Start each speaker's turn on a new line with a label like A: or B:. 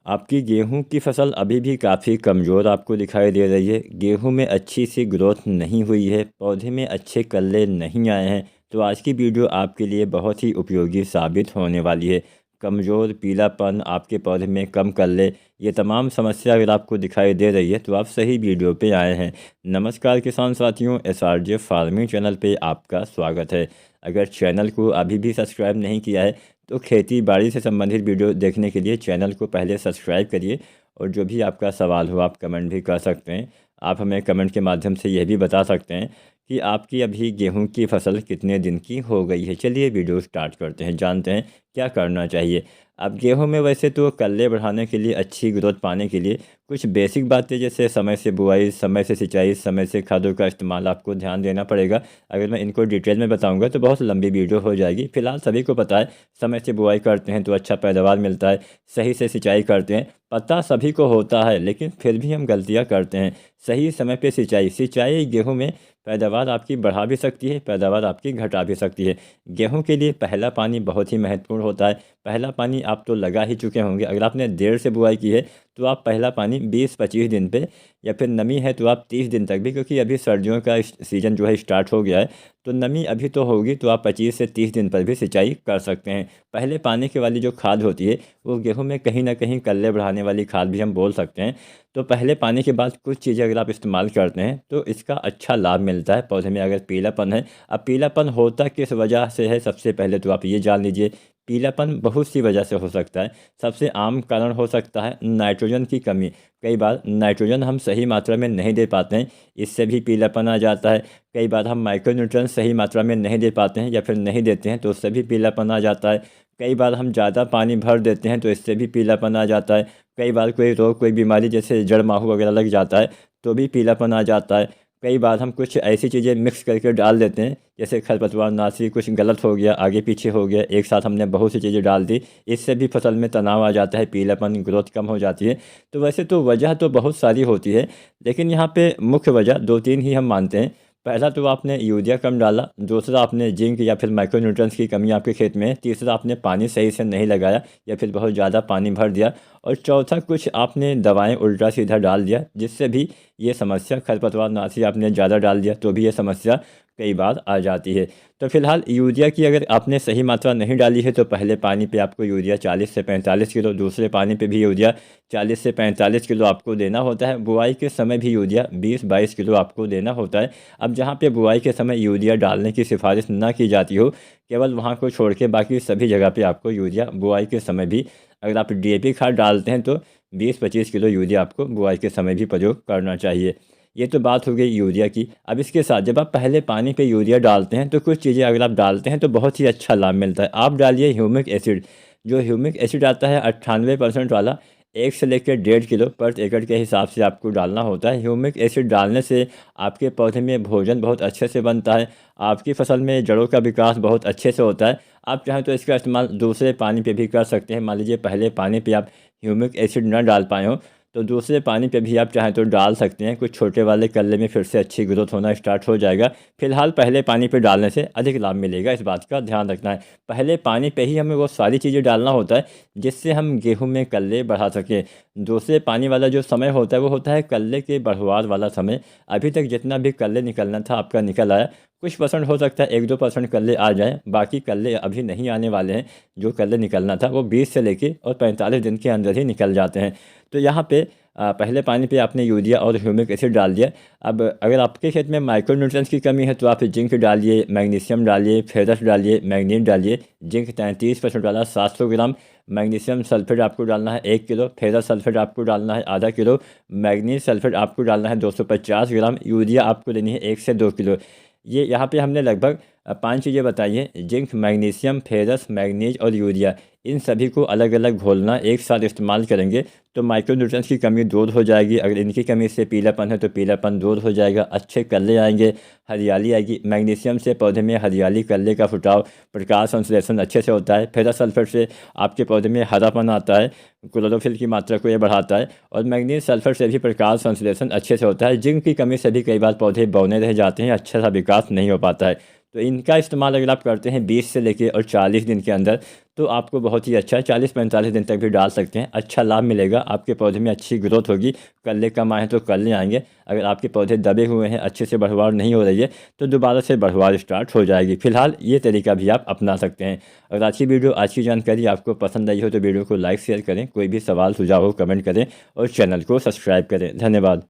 A: आपकी गेहूं की फसल अभी भी काफ़ी कमज़ोर आपको दिखाई दे रही है। गेहूं में अच्छी सी ग्रोथ नहीं हुई है, पौधे में अच्छे कल्ले नहीं आए हैं। तो आज की वीडियो आपके लिए बहुत ही उपयोगी साबित होने वाली है। कमज़ोर, पीलापन, आपके पौधे में कम कल्ले, ये तमाम समस्या अगर आपको दिखाई दे रही है तो आप सही वीडियो पे आए हैं। नमस्कार किसान साथियों, SRJ फार्मिंग चैनल पे आपका स्वागत है। अगर चैनल को अभी भी सब्सक्राइब नहीं किया है तो खेती बाड़ी से संबंधित वीडियो देखने के लिए चैनल को पहले सब्सक्राइब करिए। और जो भी आपका सवाल हो आप कमेंट भी कर सकते हैं। आप हमें कमेंट के माध्यम से यह भी बता सकते हैं कि आपकी अभी गेहूं की फसल कितने दिन की हो गई है। चलिए वीडियो स्टार्ट करते हैं, जानते हैं क्या करना चाहिए। अब गेहूं में वैसे तो कल्ले बढ़ाने के लिए, अच्छी ग्रोथ पाने के लिए कुछ बेसिक बातें जैसे समय से बुआई, समय से सिंचाई, समय से खादों का इस्तेमाल आपको ध्यान देना पड़ेगा। अगर मैं इनको डिटेल में बताऊंगा तो बहुत लंबी वीडियो हो जाएगी। फिलहाल सभी को पता है समय से बुआई करते हैं तो अच्छा पैदावार मिलता है, सही से सिंचाई करते हैं, पता सभी को होता है, लेकिन फिर भी हम गलतियां करते हैं। सही समय पे सिंचाई गेहूं में पैदावार आपकी बढ़ा भी सकती है, पैदावार आपकी घटा भी सकती है। गेहूं के लिए पहला पानी बहुत ही महत्वपूर्ण होता है। पहला पानी आप तो लगा ही चुके होंगे। अगर आपने देर से बुआई की है तो आप पहला पानी 20-25 दिन पे, या फिर नमी है तो आप 30 दिन तक भी, क्योंकि अभी सर्दियों का सीज़न जो है स्टार्ट हो गया है तो नमी अभी तो होगी, तो आप 25 से 30 दिन पर भी सिंचाई कर सकते हैं। पहले पानी के वाली जो खाद होती है वो गेहूं में कहीं ना कहीं कल्ले बढ़ाने वाली खाद भी हम बोल सकते हैं। तो पहले पानी के बाद कुछ चीज़ें अगर आप इस्तेमाल करते हैं तो इसका अच्छा लाभ मिलता है पौधे में। अगर पीलापन है, अब पीलापन होता किस वजह से है, सबसे पहले तो आप ये जान लीजिए। पीलापन बहुत सी वजह से हो सकता है। सबसे आम कारण हो सकता है नाइट्रोजन की कमी। कई बार नाइट्रोजन हम सही मात्रा में नहीं दे पाते हैं, इससे भी पीलापन आ जाता है। कई बार हम माइक्रोन्यूट्रिएंट्स सही मात्रा में नहीं दे पाते हैं या फिर नहीं देते हैं तो उससे भी पीलापन आ जाता है। कई बार हम ज़्यादा पानी भर देते हैं तो इससे भी पीलापन आ जाता है। कई बार कोई रोग, कोई बीमारी जैसे जड़ माहू वगैरह लग जाता है तो भी पीलापन आ जाता है। कई बार हम कुछ ऐसी चीज़ें मिक्स करके डाल देते हैं जैसे खरपतवार नाशी, कुछ गलत हो गया, आगे पीछे हो गया, एक साथ हमने बहुत सी चीज़ें डाल दी, इससे भी फसल में तनाव आ जाता है, पीलापन, ग्रोथ कम हो जाती है। तो वैसे तो वजह तो बहुत सारी होती है, लेकिन यहाँ पे मुख्य वजह दो तीन ही हम मानते हैं। पहला तो आपने यूरिया कम डाला, दूसरा आपने जिंक या फिर माइक्रोन्यूट्रिएंट्स की कमी आपके खेत में है, तीसरा आपने पानी सही से नहीं लगाया या फिर बहुत ज़्यादा पानी भर दिया, और चौथा कुछ आपने दवाएं उल्टा सीधा डाल दिया, जिससे भी ये समस्या, खरपतवार नाशी आपने ज़्यादा डाल दिया तो भी ये समस्या कई बार आ जाती है। तो फिलहाल यूरिया की अगर आपने सही मात्रा नहीं डाली है तो पहले पानी पे आपको यूरिया 40 से 45 किलो, दूसरे पानी पे भी यूरिया 40 से 45 किलो आपको देना होता है। बुआई के समय भी यूरिया 20-22 किलो आपको देना होता है। अब जहाँ पे बुआई के समय यूरिया डालने की सिफारिश ना की जाती हो, केवल वहाँ को छोड़ के बाकी सभी जगह पे आपको यूरिया बुआई के समय भी, अगर आप DAP खाद डालते हैं तो 20-25 किलो यूरिया आपको बुआई के समय भी प्रयोग करना चाहिए। ये तो बात हो गई यूरिया की। अब इसके साथ जब आप पहले पानी पे यूरिया डालते हैं तो कुछ चीज़ें अगर आप डालते हैं तो बहुत ही अच्छा लाभ मिलता है। आप डालिए ह्यूमिक एसिड। जो ह्यूमिक एसिड आता है 98% वाला, 1 से लेकर 1.5 किलो पर एकड़ के हिसाब से आपको डालना होता है। ह्यूमिक एसिड डालने से आपके पौधे में भोजन बहुत अच्छे से बनता है, आपकी फसल में जड़ों का विकास बहुत अच्छे से होता है। आप चाहें तो इसका इस्तेमाल दूसरे पानी पे भी कर सकते हैं। मान लीजिए पहले पानी पे आप ह्यूमिक एसिड न डाल पाए हो तो दूसरे पानी पे भी आप चाहें तो डाल सकते हैं। कुछ छोटे वाले कल्ले में फिर से अच्छी ग्रोथ होना स्टार्ट हो जाएगा। फिलहाल पहले पानी पे डालने से अधिक लाभ मिलेगा, इस बात का ध्यान रखना है। पहले पानी पे ही हमें वो सारी चीज़ें डालना होता है जिससे हम गेहूं में कल्ले बढ़ा सकें। दूसरे पानी वाला जो समय होता है वो होता है कल्ले के बढ़वार वाला समय। अभी तक जितना भी कल्ले निकलना था आपका निकल आया। कुछ परसेंट हो सकता है 1-2% कल्ले आ जाएं, बाकी कल्ले अभी नहीं आने वाले हैं। जो कल्ले निकलना था वो 20 से लेके और 45 दिन के अंदर ही निकल जाते हैं। तो यहाँ पे पहले पानी पे आपने यूरिया और ह्यूमिक एसिड डाल दिया। अब अगर आपके खेत में माइक्रोन्यूट्रिएंट्स की कमी है तो आप जिंक डालिए, मैग्नीशियम डालिए, फेरस डालिए, मैग्नीज डालिए। जिंक 33% डाला 700 ग्राम, मैग्नीशियम सल्फेट आपको डालना है 1 किलो, फेरस सल्फेट आपको डालना है आधा किलो, मैग्नीज सल्फेट आपको डालना है 250 ग्राम, यूरिया आपको लेनी है 1 से 2 किलो। ये यहाँ पे हमने लगभग 5 चीज़ें बताई हैं। जिंक, मैग्नीशियम, फेरस, मैग्नीज और यूरिया, इन सभी को अलग अलग घोलना, एक साथ इस्तेमाल करेंगे तो माइक्रोन्यूट्रिएंट्स की कमी दूर हो जाएगी। अगर इनकी कमी से पीलापन है तो पीलापन दूर हो जाएगा, अच्छे कल्ले आएंगे, हरियाली आएगी। मैग्नीशियम से पौधे में हरियाली, कल्ले का फुटाव, प्रकाश संश्लेषण अच्छे से होता है। फेरस सल्फेट से आपके पौधे में हरापन आता है, क्लोरोफिल की मात्रा को ये बढ़ाता है। और मैग्नीज सल्फेट से भी प्रकाश संश्लेषण अच्छे से होता है। जिंक की कमी से भी कई बार पौधे बौने रह जाते हैं, अच्छा सा विकास नहीं हो पाता है। तो इनका इस्तेमाल अगर आप करते हैं 20 से लेके और 40 दिन के अंदर तो आपको बहुत ही अच्छा है, 40-45 दिन तक भी डाल सकते हैं, अच्छा लाभ मिलेगा, आपके पौधे में अच्छी ग्रोथ होगी। कल्ले कम आए तो कल्ले आएंगे, अगर आपके पौधे दबे हुए हैं, अच्छे से बढ़वार नहीं हो रही है तो दोबारा से बढ़वार स्टार्ट हो जाएगी। फिलहाल ये तरीका भी आप अपना सकते हैं। अगर आज की वीडियो, आज की जानकारी आपको पसंद आई हो तो वीडियो को लाइक शेयर करें, कोई भी सवाल सुझाव हो कमेंट करें और चैनल को सब्सक्राइब करें। धन्यवाद।